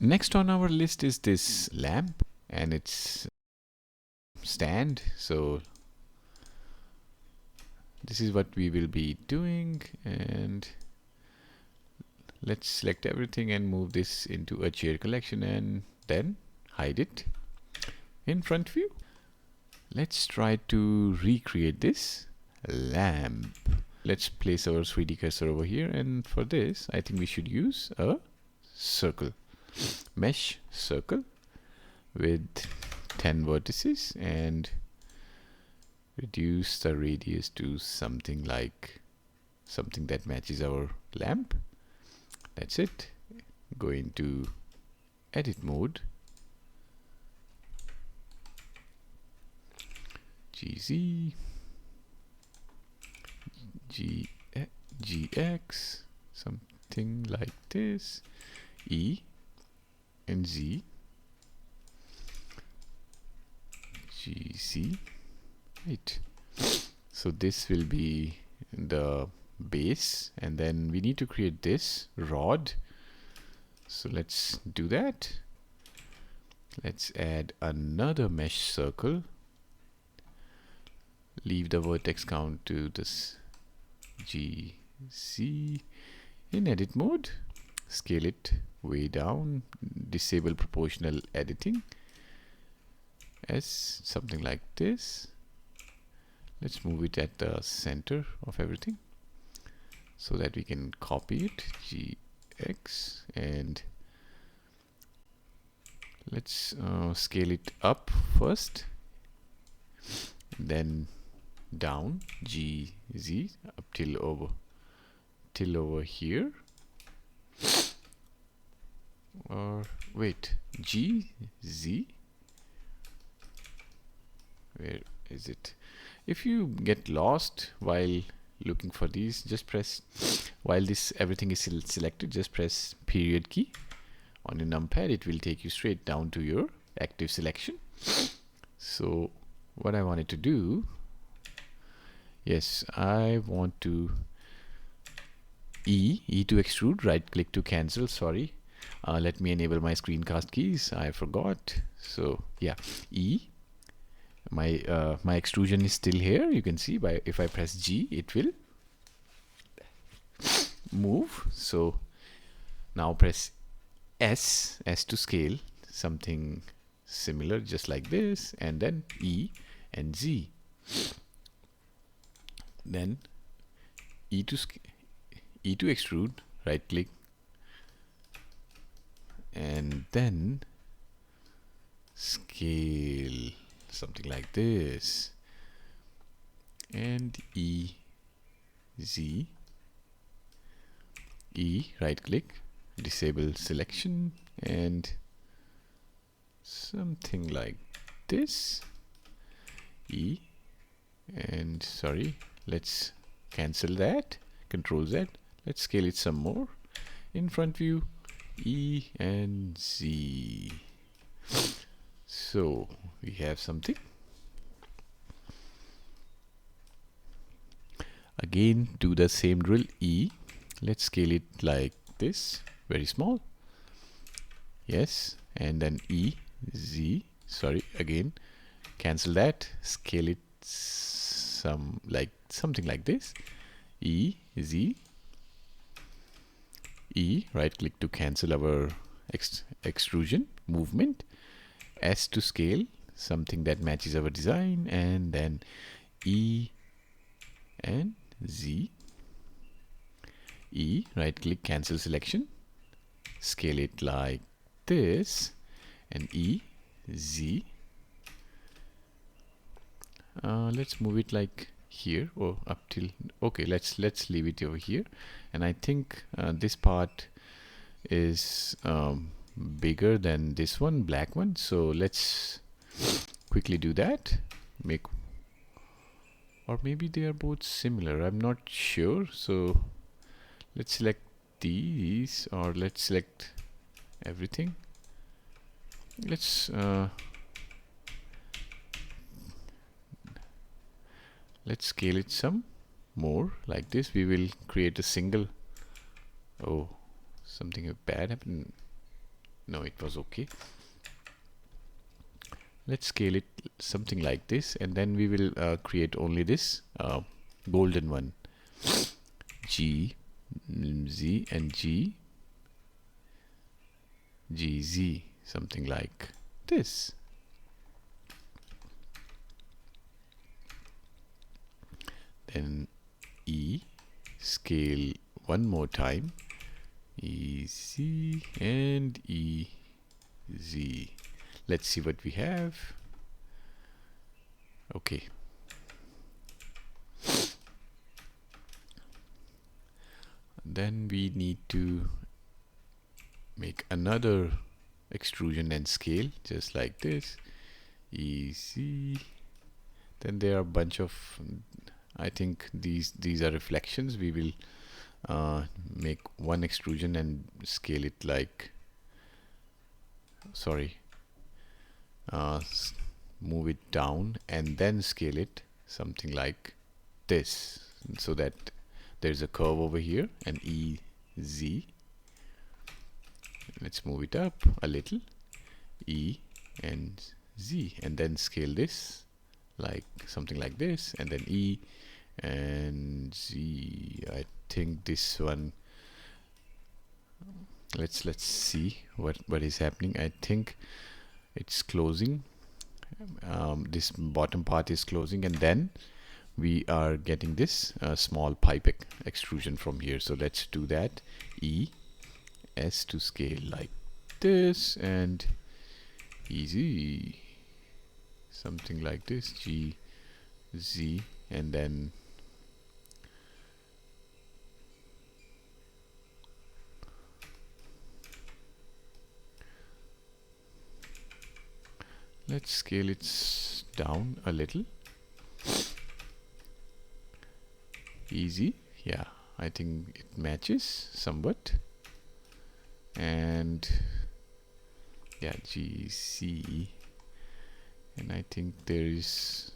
Next on our list is this lamp and its stand. So this is what we will be doing, and let's select everything and move this into a chair collection and then hide it in front view. Let's try to recreate this lamp. Let's place our 3D cursor over here, and for this I think we should use a circle, mesh circle with 10 vertices, and reduce the radius to something that matches our lamp. That's it. Go into edit mode, GZ, GX, something like this, E and Z, GC. Right. So this will be the base, and then we need to create this rod. So let's do that. Let's add another mesh circle. Leave the vertex count to this GC in edit mode. Scale it way down. Disable proportional editing as something like this. Let's move it at the center of everything so that we can copy it, GX, and let's scale it up first, then down, GZ, up till over here, or wait, GZ, where is it? If you get lost while looking for these, just press, while everything is selected, just press period key on your numpad. It will take you straight down to your active selection. So what I wanted to do, yes, I want to E to extrude, right click to cancel, sorry. Let me enable my screencast keys, I forgot. So yeah, E. My extrusion is still here. You can see if I press G, it will move. So now press S to scale, something similar, just like this, and then E and Z. Then E to extrude, right click, and then scale, something like this, and Z, E, right click, disable selection, and something like this, E, and sorry, let's cancel that, Control Z, let's scale it some more, in front view, E and Z. So we have something. Again, do the same drill, E. Let's scale it like this, very small. Yes, and then E, Z, sorry, again, cancel that, scale it something like this, E, Z, E, right click to cancel our extrusion movement, S to scale, something that matches our design, and then E and Z, E, right click, cancel selection, scale it like this, and E, Z. Let's move it like here, or up till, okay, let's leave it over here. And I think this part is bigger than this one, black one, so let's quickly do that. Or maybe they are both similar, I'm not sure. So let's select these, or let's select everything. Let's scale it some more like this. We will create a single, oh, something bad happened. No, it was okay. Let's scale it something like this, and then we will create only this golden one. G, Z, and G, G, Z, something like this. Then E, scale one more time, E, Z, and E, Z. Let's see what we have. Okay. Then we need to make another extrusion and scale just like this. Easy. Then there are a bunch of, I think these are reflections. We will make one extrusion and scale it like, sorry, move it down and then scale it something like this, so that there's a curve over here, and EZ. Let's move it up a little, E and Z, and then scale this like something like this, and then E and Z. I think this one, let's see what is happening. I think it's closing. This bottom part is closing, and then we are getting this small pipe extrusion from here. So let's do that. E S to scale like this, and easy, something like this, G Z, and then let's scale it down a little. Easy, yeah, I think it matches somewhat. And yeah, GC, and I think there is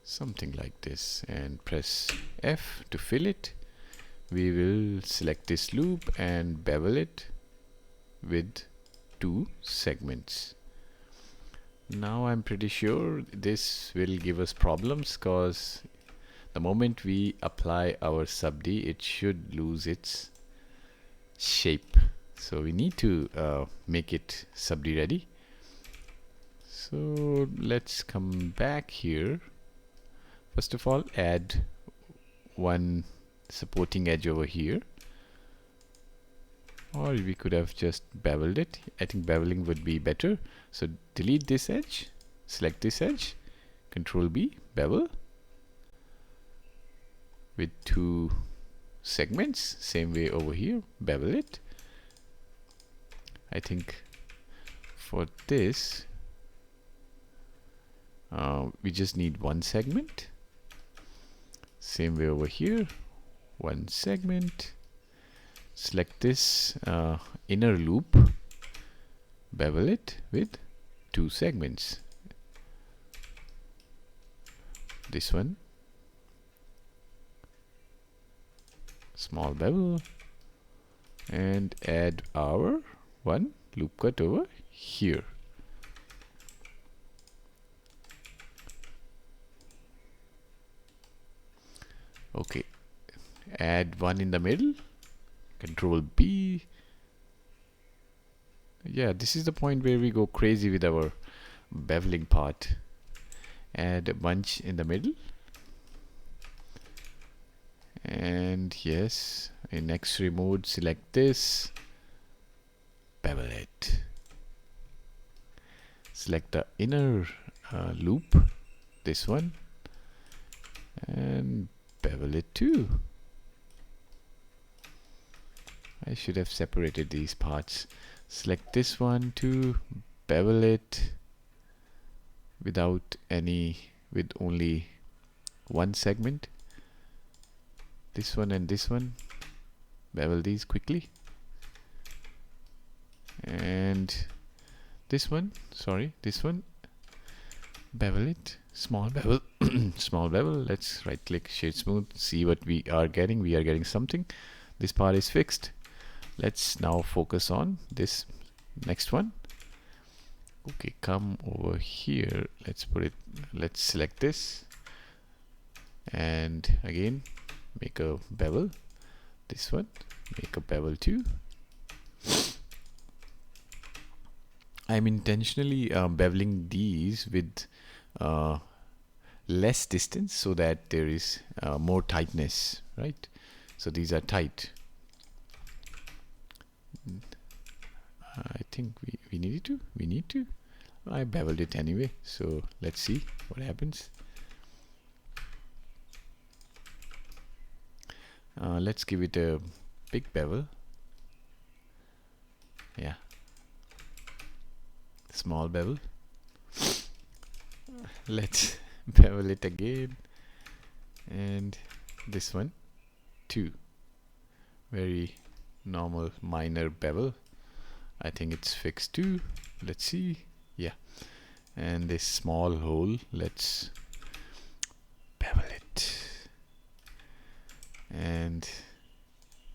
something like this, and press F to fill it. We will select this loop and bevel it with 2 segments. Now I'm pretty sure this will give us problems, because the moment we apply our sub D, it should lose its shape. So we need to make it sub D ready. So let's come back here. First of all, add one supporting edge over here, or we could have just beveled it. I think beveling would be better. So delete this edge, select this edge, Control B, bevel with 2 segments. Same way over here, bevel it. I think for this we just need 1 segment. Same way over here, 1 segment. Select this inner loop, bevel it with 2 segments. This one, small bevel, and add our 1 loop cut over here. Okay, add 1 in the middle, Control B. Yeah, this is the point where we go crazy with our beveling part. Add a bunch in the middle, and yes, in X-ray mode, select this, bevel it. Select the inner loop, this one, and bevel it too. I should have separated these parts. Select this one to bevel it without any, with only 1 segment. This one and this one, bevel these quickly. And this one, sorry, this one, bevel it, small bevel, small bevel. Let's right click, shade smooth, see what we are getting. We are getting something. this part is fixed. Let's now focus on this next one. Okay, come over here. Let's select this, and again make a bevel. This one, make a bevel too. I'm intentionally beveling these with less distance so that there is more tightness, right? So these are tight. I think we need to. I beveled it anyway, so let's see what happens. Let's give it a big bevel. Yeah, small bevel. Let's bevel it again, and this one too. Very normal minor bevel. I think it's fixed too. Let's see. Yeah, and this small hole, let's bevel it, and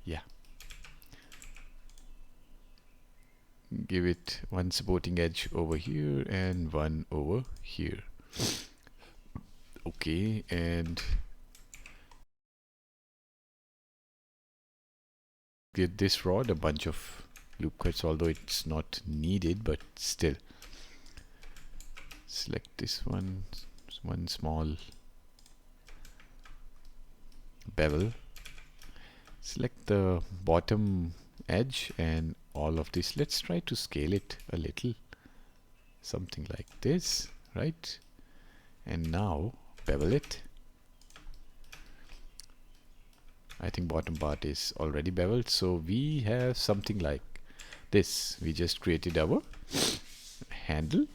yeah, give it one supporting edge over here and one over here. Okay, and give this rod a bunch of loop cuts, although it's not needed, but still. Select this one small bevel. Select the bottom edge and all of this. Let's try to scale it a little, something like this, right? And now bevel it. I think bottom part is already beveled, so we have something like this. We just created our handle